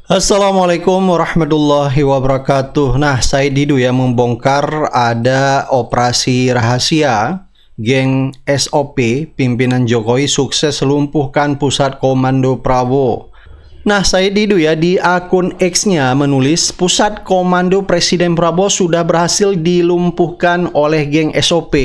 Assalamualaikum warahmatullahi wabarakatuh. Nah, saya Didu yang membongkar ada operasi rahasia geng SOP pimpinan Jokowi sukses lumpuhkan pusat komando Prabowo. Nah, saya Didu ya di akun X-nya menulis pusat komando Presiden Prabowo sudah berhasil dilumpuhkan oleh geng SOP.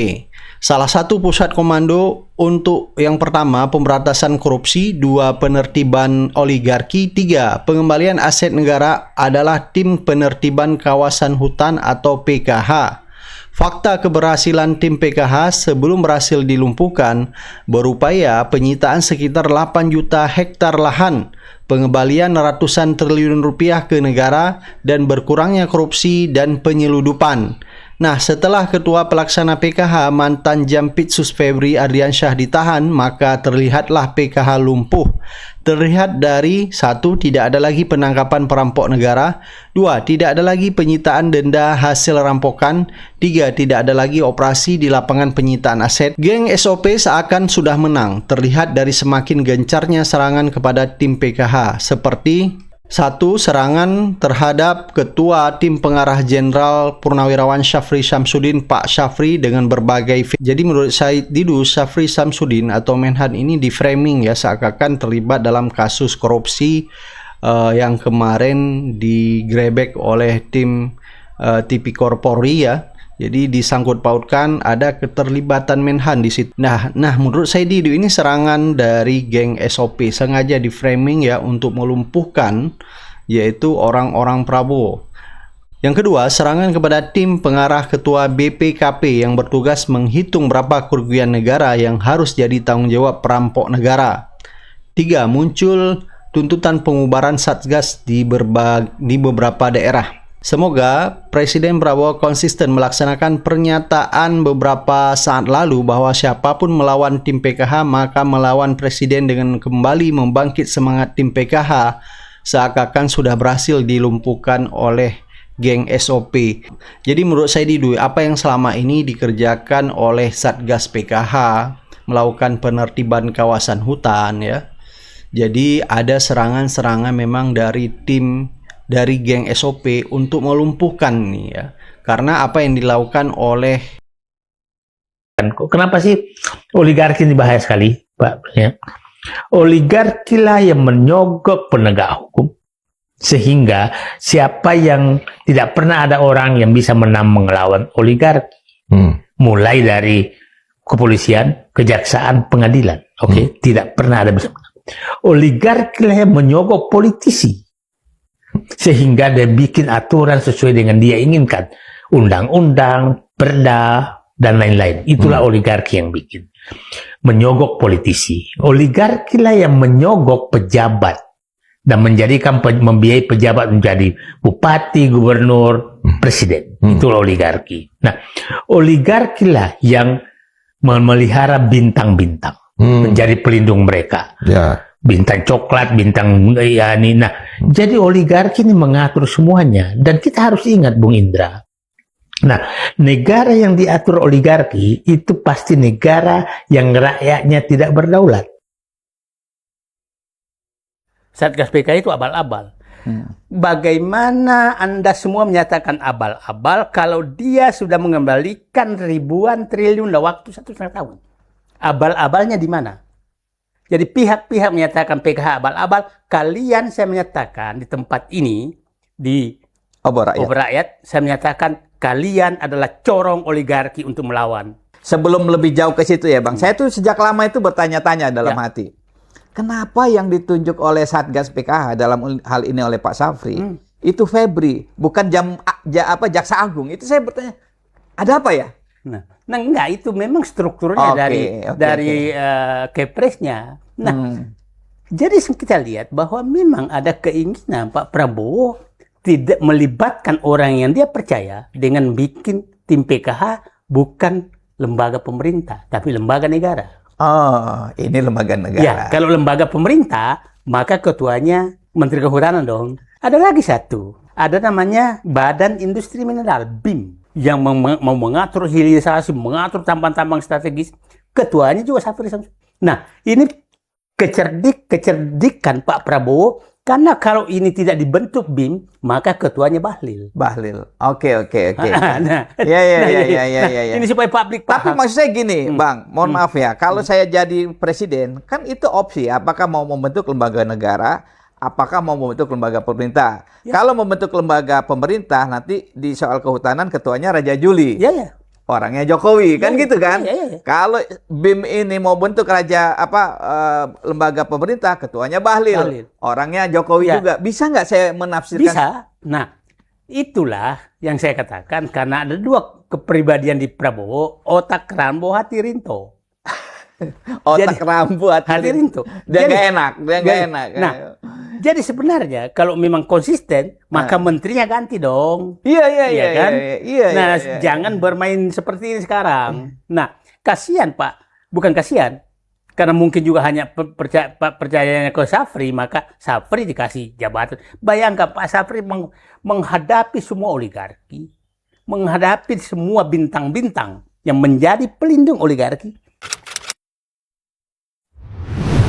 Salah satu pusat komando untuk yang pertama pemberantasan korupsi, 2 penertiban oligarki, 3 pengembalian aset negara adalah tim penertiban kawasan hutan atau PKH. Fakta keberhasilan tim PKH sebelum berhasil dilumpuhkan berupaya penyitaan sekitar 8 juta hektar lahan, pengembalian ratusan triliun rupiah ke negara, dan berkurangnya korupsi dan penyeludupan. Nah, setelah Ketua Pelaksana PKH mantan Jampitsus Febri Ardiansyah ditahan, maka terlihatlah PKH lumpuh. Terlihat dari 1. Tidak ada lagi penangkapan perampok negara, 2. Tidak ada lagi penyitaan denda hasil rampokan, 3. Tidak ada lagi operasi di lapangan penyitaan aset. Geng SOP seakan sudah menang, terlihat dari semakin gencarnya serangan kepada tim PKH, seperti 1. Serangan terhadap Ketua Tim Pengarah Jenderal Purnawirawan Syafri Samsudin, Pak Syafri, dengan berbagai. Jadi menurut saya Didu, Syafri Samsudin atau Menhan ini di framing ya seakan terlibat dalam kasus korupsi yang kemarin digrebek oleh tim Tipikor Polri ya. Jadi disangkut pautkan ada keterlibatan Menhan di situ. Nah, menurut saya Didu ini serangan dari geng SOP sengaja di framing ya untuk melumpuhkan yaitu orang-orang Prabowo. Yang kedua, serangan kepada tim pengarah Ketua BPKP yang bertugas menghitung berapa kerugian negara yang harus jadi tanggung jawab perampok negara. 3. Muncul tuntutan pengubaran Satgas di beberapa daerah. Semoga Presiden Prabowo konsisten melaksanakan pernyataan beberapa saat lalu bahwa siapapun melawan tim PKH maka melawan Presiden dengan kembali membangkit semangat tim PKH seakan sudah berhasil dilumpuhkan oleh geng SOP. Jadi menurut saya Didu, apa yang selama ini dikerjakan oleh Satgas PKH melakukan penertiban kawasan hutan ya. Jadi ada serangan-serangan memang dari geng SOP untuk melumpuhkan nih ya. Karena apa yang dilakukan oleh kenapa sih oligarki ini bahaya sekali, Pak ya? Oligarki lah yang menyogok penegak hukum sehingga siapa yang tidak pernah ada orang yang bisa menang melawan oligarki. Mulai dari kepolisian, kejaksaan, pengadilan. Tidak pernah ada bisa menang. Oligarki lah yang menyogok politisi sehingga dia bikin aturan sesuai dengan dia inginkan, undang-undang, perda, dan lain-lain. Itulah oligarki yang bikin, menyogok politisi. Oligarki lah yang menyogok pejabat dan menjadikan membiayai pejabat menjadi bupati, gubernur, presiden. Itulah oligarki. Nah, oligarki lah yang memelihara bintang-bintang, menjadi pelindung mereka. Bintang coklat, bintang ya ini. Nah, jadi oligarki ini mengatur semuanya. Dan kita harus ingat, Bung Indra. Nah, negara yang diatur oligarki itu pasti negara yang rakyatnya tidak berdaulat. Satgas PKI itu abal-abal. Bagaimana Anda semua menyatakan abal-abal kalau dia sudah mengembalikan ribuan triliun dalam waktu 1,5 tahun? Abal-abalnya di mana? Jadi pihak-pihak menyatakan PKH abal-abal, kalian saya menyatakan di tempat ini, di Obor Rakyat, saya menyatakan kalian adalah corong oligarki untuk melawan. Sebelum lebih jauh ke situ ya Bang, saya tuh sejak lama itu bertanya-tanya dalam hati. Kenapa yang ditunjuk oleh Satgas PKH dalam hal ini oleh Pak Syafri, itu Febri, bukan Jaksa Agung? Itu saya bertanya, ada apa ya? Nah enggak, itu memang strukturnya dari Kepresnya. Nah, jadi kita lihat bahwa memang ada keinginan Pak Prabowo tidak melibatkan orang yang dia percaya dengan bikin tim PKH bukan lembaga pemerintah, tapi lembaga negara. Oh, ini lembaga negara. Ya, kalau lembaga pemerintah, maka ketuanya Menteri Kehutanan dong. Ada lagi satu, ada namanya Badan Industri Mineral, BIM, yang mau mengatur hilirisasi, mengatur tambang-tambang strategis. Ketuanya juga Syafri Samsudin. Nah, ini kecerdikan Pak Prabowo Karena kalau ini tidak dibentuk BIM, maka ketuanya Bahlil. Bahlil. Oke. Nah, Ya. ini supaya publik Tapi paham. maksud saya gini, Bang, mohon maaf ya, kalau saya jadi presiden, kan itu opsi, apakah mau membentuk lembaga negara, apakah mau membentuk lembaga pemerintah. Kalau membentuk lembaga pemerintah, nanti di soal kehutanan ketuanya Raja Juli. Ya. Orangnya Jokowi, kan gitu kan? Iya. Kalau BIM ini mau bentuk lembaga pemerintah, ketuanya Bahlil. Orangnya Jokowi Ya. juga. Bisa nggak saya menafsirkan? Bisa. Nah, itulah yang saya katakan karena ada dua kepribadian di Prabowo, otak Rambo, hati Rinto. Otak rambu hati Rinto. Dia nggak enak. Nah, jadi sebenarnya kalau memang konsisten, maka menterinya ganti dong. Iya kan? Nah, iya. jangan bermain seperti ini sekarang. Nah, kasihan Pak, bukan kasihan. Karena mungkin juga hanya percayanya ke Safri, maka Safri dikasih jabatan. Bayangkan Pak Safri menghadapi semua oligarki, menghadapi semua bintang-bintang yang menjadi pelindung oligarki.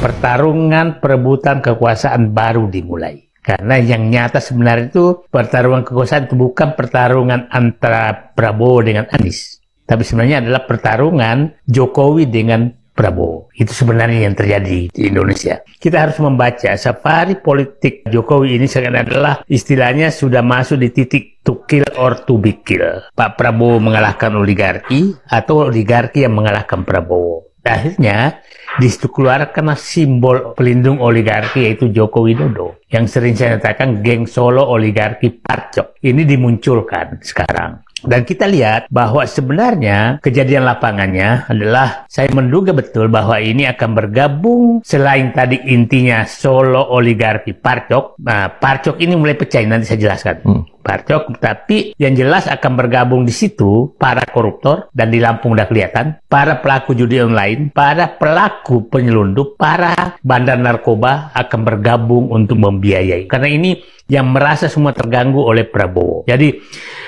Pertarungan perebutan kekuasaan baru dimulai. Karena yang nyata sebenarnya itu pertarungan kekuasaan itu bukan pertarungan antara Prabowo dengan Anies. Tapi sebenarnya adalah pertarungan Jokowi dengan Prabowo. Itu sebenarnya yang terjadi di Indonesia. Kita harus membaca safari politik Jokowi ini sekarang adalah istilahnya sudah masuk di titik to kill or to be kill. Pak Prabowo mengalahkan oligarki atau oligarki yang mengalahkan Prabowo. Akhirnya di situ keluar karena simbol pelindung oligarki yaitu Joko Widodo yang sering saya katakan geng Solo oligarki Parcok ini dimunculkan sekarang. Dan kita lihat bahwa sebenarnya kejadian lapangannya adalah saya menduga betul bahwa ini akan bergabung selain tadi intinya Solo oligarki Parcok. Nah, Parcok ini mulai pecah, nanti saya jelaskan. Parcok, tapi yang jelas akan bergabung di situ para koruptor dan di Lampung udah kelihatan, para pelaku judi online, para pelaku penyelundup, para bandar narkoba akan bergabung untuk membiayai. Karena ini yang merasa semua terganggu oleh Prabowo. Jadi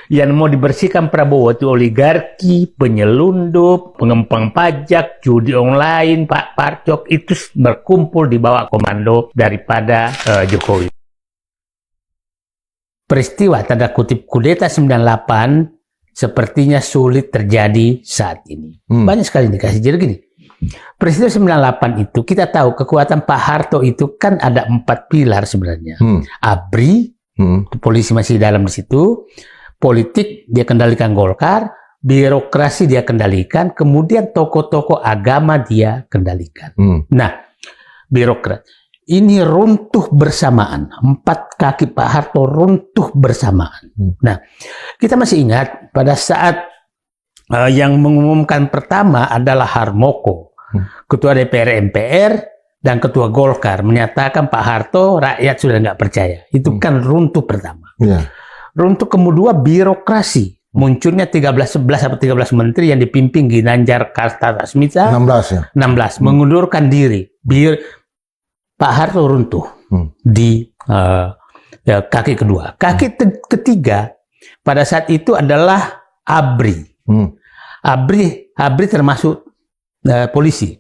yang mau dibersihkan Prabowo itu oligarki, penyelundup, pengempang pajak, judi online, Pak Parcok itu berkumpul di bawah komando daripada Jokowi. Peristiwa tanda kutip kudeta 98 sepertinya sulit terjadi saat ini. Banyak sekali dikasih. Jadi gini, peristiwa 98 itu kita tahu kekuatan Pak Harto itu kan ada 4 pilar sebenarnya. ABRI, polisi masih dalam di situ, politik dia kendalikan Golkar, birokrasi dia kendalikan, kemudian tokoh-tokoh agama dia kendalikan. Nah, birokrat. Ini runtuh bersamaan. 4 kaki Pak Harto runtuh bersamaan. Nah, kita masih ingat pada saat yang mengumumkan pertama adalah Harmoko, Ketua DPR MPR dan Ketua Golkar menyatakan Pak Harto rakyat sudah nggak percaya. Itu kan runtuh pertama. Runtuh kedua birokrasi. Munculnya 11 atau 13 menteri yang dipimpin Ginanjar Kartasasmita. 16 ya. 16 mengundurkan diri. Pak Harto runtuh di kaki kedua. Kaki ketiga pada saat itu adalah ABRI. ABRI termasuk polisi.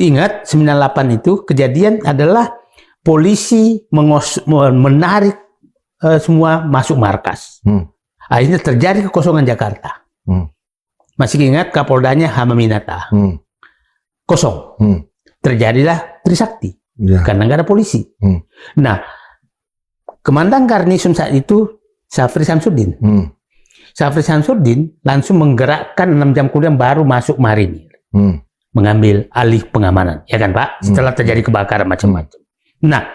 Ingat 98 itu kejadian adalah polisi menarik semua masuk markas. Akhirnya terjadi kekosongan Jakarta. Masih ingat Kapoldanya Hamaminata. Kosong. Terjadilah Trisakti. Karena nggak ada polisi. Nah, Komandan Garnison saat itu Safri Samsudin. Safri Samsudin langsung menggerakkan 6 jam kemudian baru masuk marinir. Mengambil alih pengamanan. Ya kan Pak? Setelah terjadi kebakaran macam-macam. Nah,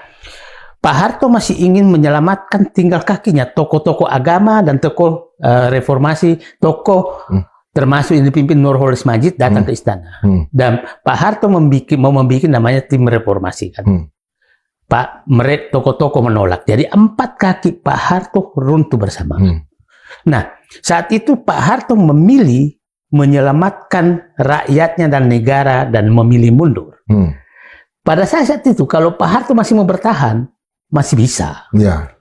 Pak Harto masih ingin menyelamatkan tinggal kakinya tokoh-tokoh agama dan tokoh reformasi, tokoh termasuk yang dipimpin Nurholis Majid datang ke istana. Dan Pak Harto mau membuat namanya tim reformasi kan. Tokoh-tokoh menolak. Jadi 4 kaki Pak Harto runtuh bersama. Nah, saat itu Pak Harto memilih menyelamatkan rakyatnya dan negara dan memilih mundur. Pada saat itu kalau Pak Harto masih mau bertahan, masih bisa.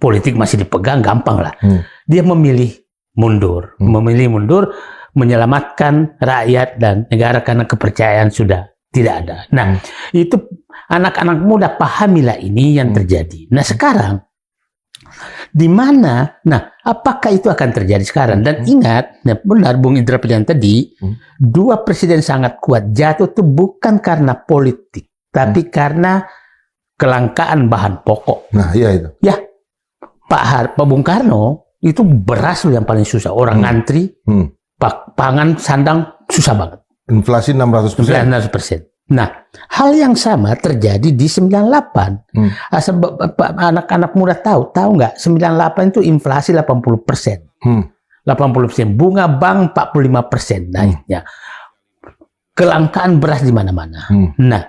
Politik masih dipegang, gampang lah. Dia memilih mundur. menyelamatkan rakyat dan negara karena kepercayaan sudah tidak ada. Nah, itu anak-anak muda pahamilah ini yang terjadi. Nah sekarang di mana? Nah, apakah itu akan terjadi sekarang? Dan ingat, nah benar Bung Indra bilang tadi, dua presiden sangat kuat jatuh itu bukan karena politik, tapi karena kelangkaan bahan pokok. Nah, iya itu. Ya, Pak Bung Karno itu beras loh yang paling susah. Orang ngantri, pangan sandang susah banget. Inflasi 600%. 900%. Nah, hal yang sama terjadi di 98. Asal anak-anak muda tahu nggak? 98 itu inflasi 80%. 80%. Bunga bank 45% naiknya. Kelangkaan beras di mana-mana. Nah,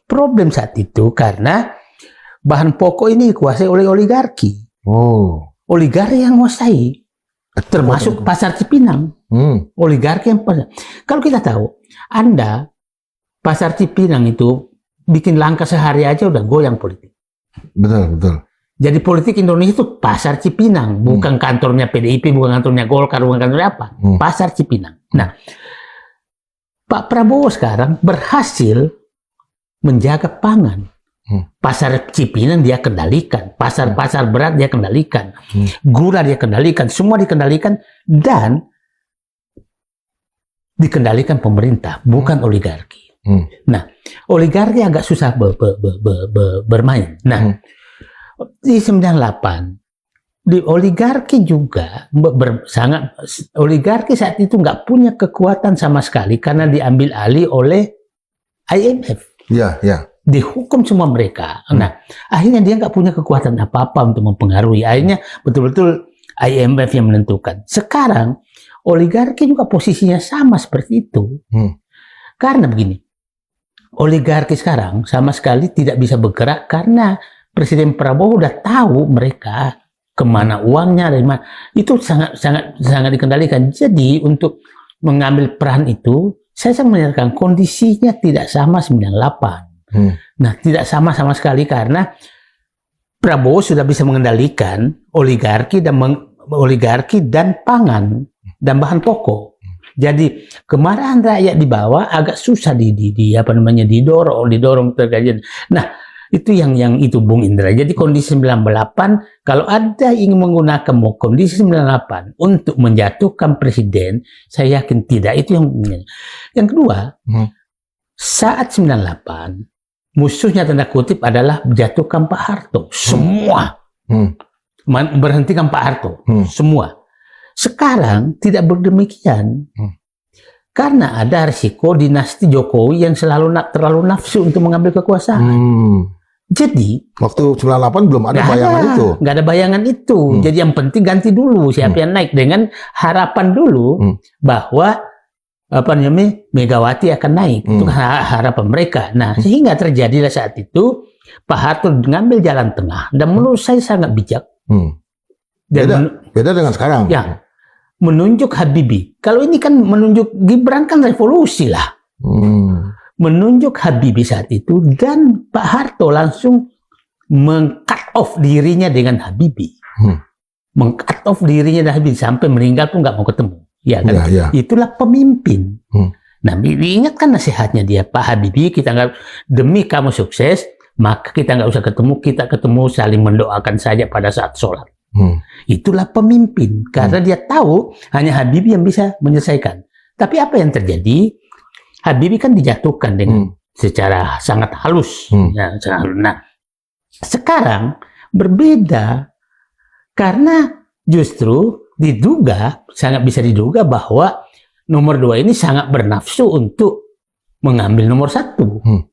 problem saat itu karena bahan pokok ini dikuasai oleh oligarki. Oh. Oligarki yang menguasai. Termasuk pasar Cipinang. Oligarki yang kalau kita tahu, Anda pasar Cipinang itu bikin langkah sehari aja udah goyang politik. Betul, betul. Jadi politik Indonesia itu pasar Cipinang, bukan kantornya PDIP, bukan kantornya Golkar, bukan kantornya apa. Pasar Cipinang. Nah, Pak Prabowo sekarang berhasil menjaga pangan. Pasar Cipinang dia kendalikan, pasar-pasar berat dia kendalikan, gula dia kendalikan, semua dikendalikan dan dikendalikan pemerintah, bukan oligarki. Nah, oligarki agak susah bermain. Nah, di 98 di oligarki juga oligarki saat itu nggak punya kekuatan sama sekali karena diambil alih oleh IMF. Iya, iya. Dihukum semua mereka. Nah, akhirnya dia nggak punya kekuatan apa-apa untuk mempengaruhi. Akhirnya betul-betul IMF yang menentukan. Sekarang oligarki juga posisinya sama seperti itu. Karena begini, oligarki sekarang sama sekali tidak bisa bergerak karena Presiden Prabowo udah tahu mereka kemana uangnya dari mana. Itu sangat dikendalikan. Jadi untuk mengambil peran itu, saya sangat menyatakan kondisinya tidak sama 98. Nah, tidak sama sekali karena Prabowo sudah bisa mengendalikan oligarki dan pangan dan bahan pokok. Jadi kemarahan rakyat di bawah agak susah didorong terkait. Nah, itu yang itu Bung Indra. Jadi kondisi 98 kalau ada ingin menggunakan kondisi 98 untuk menjatuhkan presiden, saya yakin tidak. Itu yang kedua. Saat 98 musuhnya tanda kutip adalah menjatuhkan Pak Harto. Semua berhentikan Pak Harto. Semua. Sekarang tidak berdemikian. Karena ada risiko dinasti Jokowi yang terlalu nafsu untuk mengambil kekuasaan. Jadi waktu 98 belum ada bayangan itu. Nggak ada bayangan itu. Jadi yang penting ganti dulu siapa yang naik dengan harapan dulu bahwa Megawati akan naik. Itu harapan mereka. Nah, sehingga terjadilah saat itu Pak Harto mengambil jalan tengah dan menurut saya sangat bijak. Beda dengan sekarang. Ya, menunjuk Habibie. Kalau ini kan menunjuk Gibran kan revolusi lah. Menunjuk Habibie saat itu dan Pak Harto langsung meng-cut off dirinya dengan Habibie. Meng-cut off dirinya dengan Habibie sampai meninggal pun nggak mau ketemu. Ya kan? Itulah pemimpin. Nah, ingatkan nasihatnya dia, Pak Habibie, kita nggak demi kamu sukses, maka kita nggak usah ketemu, kita ketemu saling mendoakan saja pada saat sholat. Itulah pemimpin karena dia tahu hanya Habibie yang bisa menyelesaikan. Tapi apa yang terjadi? Habibie kan dijatuhkan dengan secara sangat halus. Nah, sekarang berbeda karena justru sangat bisa diduga bahwa nomor 2 ini sangat bernafsu untuk mengambil nomor 1.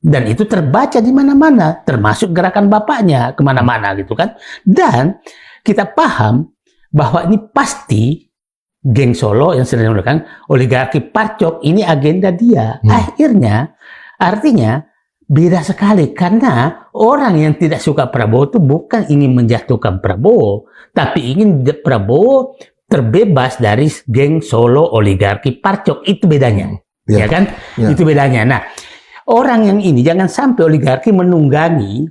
Dan itu terbaca di mana-mana, termasuk gerakan bapaknya kemana-mana gitu kan. Dan kita paham bahwa ini pasti geng Solo yang sedang menggunakan oligarki Parcok ini agenda dia. Akhirnya, artinya beda sekali karena orang yang tidak suka Prabowo itu bukan ingin menjatuhkan Prabowo, tapi ingin Prabowo terbebas dari geng Solo oligarki Parcok. Itu bedanya, ya kan? Itu bedanya. Nah, orang yang ini jangan sampai oligarki menunggangi.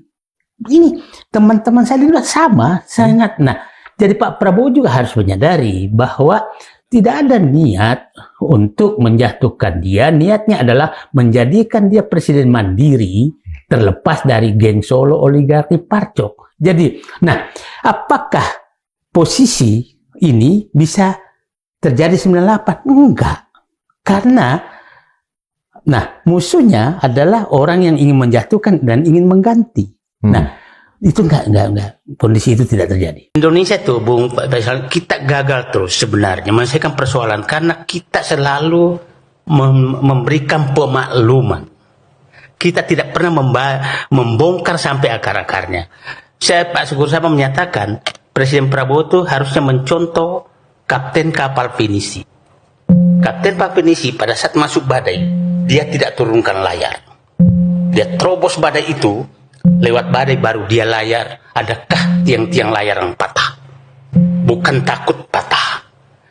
Ini teman-teman saya juga sama sangat. Nah, jadi Pak Prabowo juga harus menyadari bahwa tidak ada niat untuk menjatuhkan dia. Niatnya adalah menjadikan dia presiden mandiri terlepas dari geng Solo, oligarki, Parcok. Jadi, nah, apakah posisi ini bisa terjadi 98? Enggak. Karena, nah, musuhnya adalah orang yang ingin menjatuhkan dan ingin mengganti. Nah, itu enggak. Kondisi itu tidak terjadi. Indonesia tuh, Bung Faisal, kita gagal terus sebenarnya menyelesaikan persoalan karena kita selalu memberikan pemakluman. Kita tidak pernah membongkar sampai akar-akarnya. Pak Sugur Sama menyatakan Presiden Prabowo itu harusnya mencontoh kapten kapal pinisi. Kapten kapal pinisi pada saat masuk badai, dia tidak turunkan layar. Dia terobos badai itu, lewat badai baru dia layar. Adakah tiang-tiang layar yang patah? Bukan takut patah.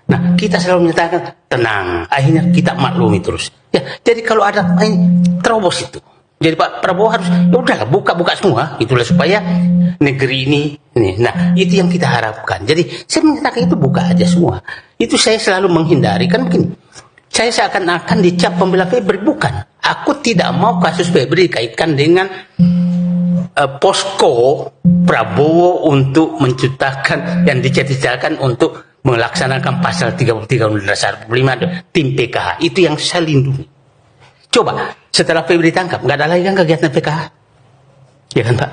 Nah, kita selalu menyatakan tenang. Akhirnya kita maklumi terus. Ya, jadi kalau ada terobos itu, jadi Pak Prabowo harus ya udahlah buka semua, itulah supaya negeri ini. Nah, itu yang kita harapkan. Jadi saya menyatakan itu buka aja semua. Itu saya selalu menghindari, kan begini. Saya seakan-akan dicap pembela Febri, bukan. Aku tidak mau kasus Febri dikaitkan dengan posko Prabowo untuk menciptakan yang dicita-citakan untuk melaksanakan pasal 33 Undang-Undang Dasar 45 tim PKH. Itu yang saya lindungi. Coba setelah Febri ditangkap, nggak ada lagi kan kegiatan PKH, ya kan Pak?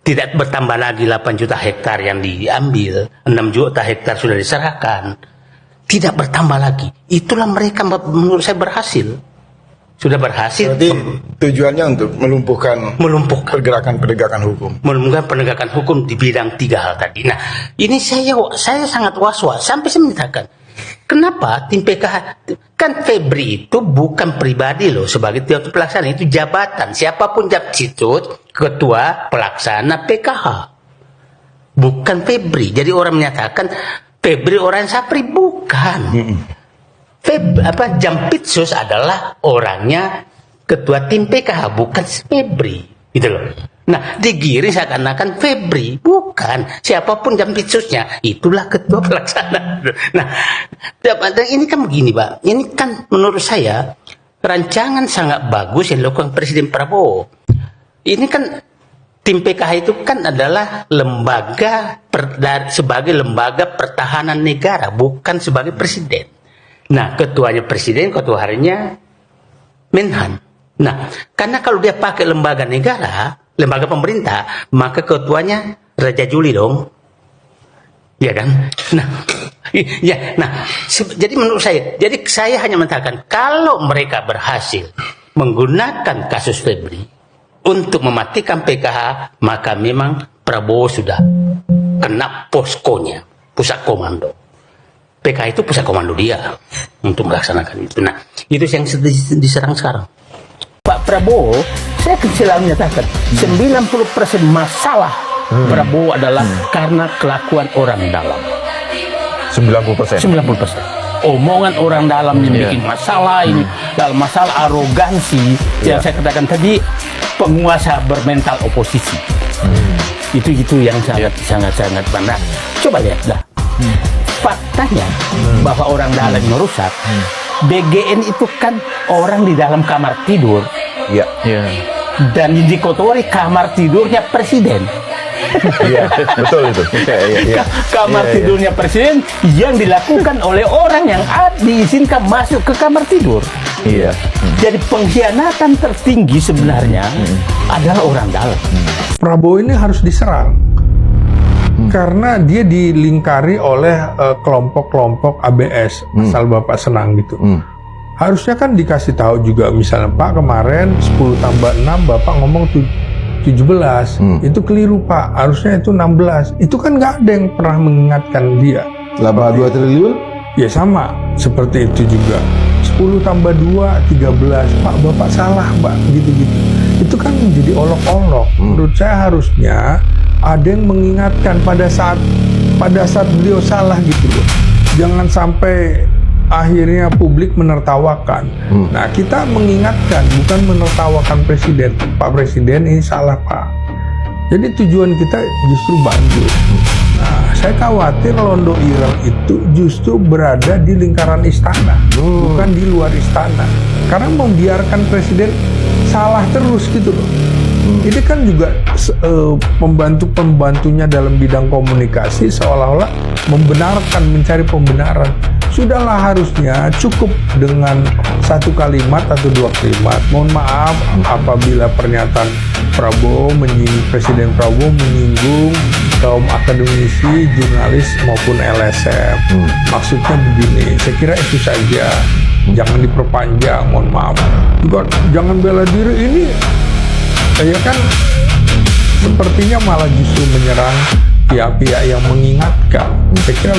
Tidak bertambah lagi 8 juta hektar yang diambil, 6 juta hektar sudah diserahkan, tidak bertambah lagi. Itulah mereka menurut saya berhasil. Sudah berhasil. Jadi tujuannya untuk melumpuhkan pergerakan penegakan hukum. Melumpuhkan penegakan hukum di bidang 3 hal tadi. Nah, ini saya sangat was-was sampai saya menyatakan, kenapa tim PKH, kan Febri itu bukan pribadi loh sebagai ketua pelaksana, itu jabatan. Siapapun Japsitut, ketua pelaksana PKH. Bukan Febri. Jadi orang menyatakan Febri orang Sapri, bukan. Jampitsus adalah orangnya ketua tim PKH, bukan Febri, gitu loh. Nah, digiring seakan-akan Febri, bukan. Siapapun Jampitsusnya, itulah ketua pelaksana. Nah, ini kan begini, Pak. Ini kan menurut saya rancangan sangat bagus yang dilakukan Presiden Prabowo. Ini kan tim PKH itu kan adalah lembaga sebagai lembaga pertahanan negara, bukan sebagai presiden. Nah, ketuanya presiden, ketua harinya Menhan. Nah, karena kalau dia pakai lembaga negara, lembaga pemerintah, maka ketuanya Raja Juli dong. Ya kan? Nah, jadi menurut saya hanya mengatakan kalau mereka berhasil menggunakan kasus Febri untuk mematikan PKH, maka memang Prabowo sudah kena poskonya, pusat komando. PKH itu pusat komando dia untuk melaksanakan itu. Nah, itu yang diserang sekarang. Pak Prabowo, saya selalu menyatakan 90% masalah Prabowo adalah karena kelakuan orang dalam. 90%. Omongan orang dalam yang bikin masalah ini, dalam masalah arogansi yang saya katakan tadi, penguasa bermental oposisi. Itu yang sangat benar. Coba lihat dah. Faktanya bahwa orang dalam merusak. BGN itu kan orang di dalam kamar tidur. Iya. Dan dikotori kamar tidurnya presiden. Iya, betul itu. Kamar tidurnya presiden yang dilakukan oleh orang yang diizinkan masuk ke kamar tidur. Iya. Jadi pengkhianatan tertinggi sebenarnya adalah orang dalam. Prabowo ini harus diserang. Karena dia dilingkari oleh kelompok-kelompok ABS, asal Bapak senang gitu. Harusnya kan dikasih tahu juga, misalnya Pak kemarin 10 tambah 6 Bapak ngomong 17, itu keliru Pak, harusnya itu 16. Itu kan nggak ada yang pernah mengingatkan dia. 82 triliun? Ya sama, seperti itu juga. 10 tambah 2, 13, Pak Bapak salah Pak, gitu-gitu. Itu kan menjadi olok-olok. Menurut saya harusnya ada yang mengingatkan pada saat beliau salah gitu loh. Jangan sampai akhirnya publik menertawakan. Nah, kita mengingatkan, bukan menertawakan presiden. Pak Presiden ini salah Pak. Jadi tujuan kita justru banjir. Nah, saya khawatir Londo Ireng itu justru berada di lingkaran istana, bukan di luar istana. Karena membiarkan presiden salah terus gitu loh. Ini kan juga pembantu-pembantunya dalam bidang komunikasi seolah-olah membenarkan, mencari pembenaran. Sudahlah, harusnya cukup dengan satu kalimat atau dua kalimat. Mohon maaf apabila pernyataan Presiden Prabowo menyinggung kaum akademisi, jurnalis maupun LSM. Maksudnya begini, saya kira itu saja. Jangan diperpanjang, mohon maaf. Juga jangan bela diri, ini ya kan sepertinya malah justru menyerang pihak-pihak yang mengingatkan. Saya kira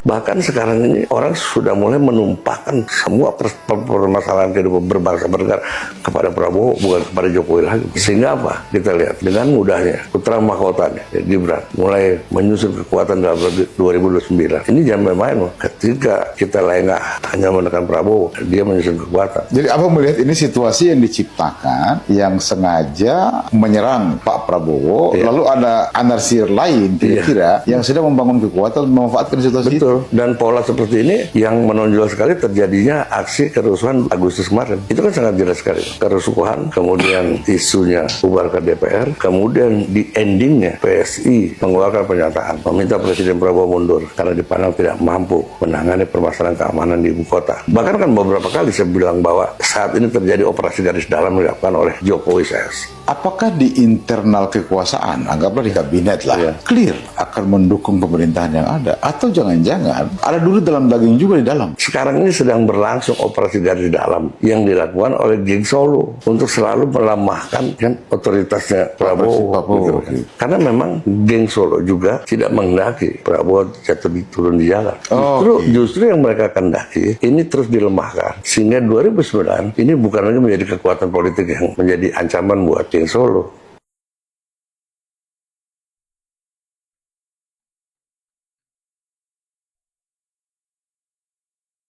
bahkan sekarang ini orang sudah mulai menumpahkan semua permasalahan kehidupan berbangsa bernegara kepada Prabowo, bukan kepada Jokowi lagi. Sehingga apa? Kita lihat dengan mudahnya putra mahkotanya Gibran mulai menyusun kekuatan dalam 2029. Ini jangan main-main loh. Ketika kita lengah hanya menekan Prabowo, dia menyusun kekuatan. Jadi apa melihat ini situasi yang diciptakan yang sengaja menyerang Pak Prabowo, lalu ada anarkisir lain kira-kira yang sedang membangun kekuatan memanfaatkan situasi itu. Dan pola seperti ini yang menonjol sekali terjadinya aksi kerusuhan Agustus kemarin. Itu kan sangat jelas sekali. Kerusuhan, kemudian isunya bubar ke DPR, kemudian di endingnya PSI mengeluarkan pernyataan meminta Presiden Prabowo mundur karena dipandang tidak mampu menangani permasalahan keamanan di ibu kota. Bahkan kan beberapa kali saya bilang bahwa saat ini terjadi operasi garis dalam dilakukan oleh Jokowi CS. Apakah di internal kekuasaan, anggaplah di kabinet lah, clear akan mendukung pemerintahan yang ada, atau jangan-jangan ada dulu dalam daging juga di dalam? Sekarang ini sedang berlangsung operasi garis dalam yang dilakukan oleh geng Solo untuk selalu melemahkan kan otoritasnya Prabowo. Gitu. Karena memang geng Solo juga tidak menghendaki Prabowo jatuh turun di jalan. Justru yang mereka kehendaki ini terus dilemahkan sehingga 2009 ini bukan lagi menjadi kekuatan politik yang menjadi ancaman buat geng Solo.